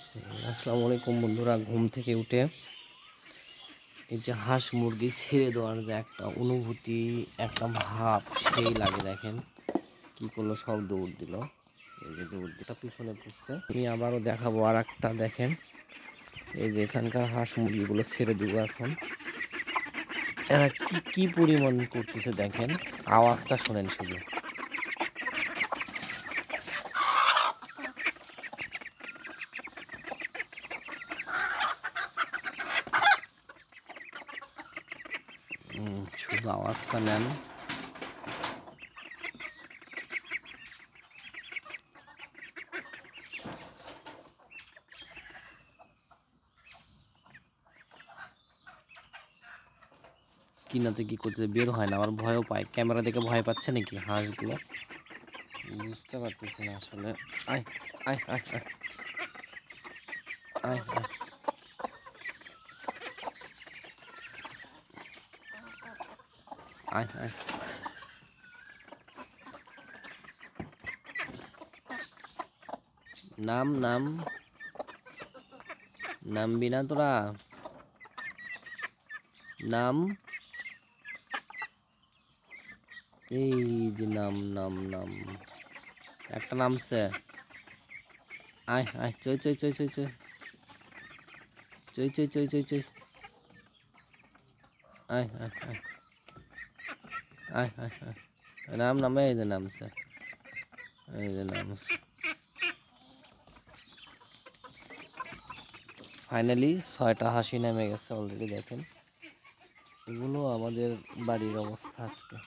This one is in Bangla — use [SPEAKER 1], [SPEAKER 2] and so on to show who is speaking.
[SPEAKER 1] আসসালামু আলাইকুম বন্ধুরা। ঘুম থেকে উঠে এই যে হাঁস মুরগি ছেড়ে দেওয়ার যে একটা অনুভূতি, একটা ভাব সেই লাগে। দেখেন কি করলো, সব দৌড় দিল। এই যে দৌড় দিটা পিছনে পড়ছে। আমি আবারও দেখাবো আর একটা। দেখেন এই যে এখানকার হাঁস মুরগিগুলো ছেড়ে দিব এখন। এরা কি কি পরিমাণ করতেছে দেখেন, আওয়াজটা শোনেন শুধু। শুধু আওয়াজটা নেন। কিনাতে কি করতে বের হয় না, আমার ভয়ও পায়। ক্যামেরা দেখে ভয় পাচ্ছে নাকি হাঁসগুলো, বুঝতে পারতেছি না আসলে। আয় আয় আয় আয় আয় আয় আয় আয়। নাম নাম নামবি না তোরা? নাম, এই যে নাম নাম নাম। একটা নামছে। আয় আয়, চই চই চই চই চই চই চই চই চই চই। আয় আয় আয় আয় আয় আয়। নাম নামে, এই যে নামছে, এই যে নামছে। ফাইনালি 6টা হাসি নেমে গেছে অলরেডি। দেখেন এগুলো আমাদের বাড়ির অবস্থা আজকে।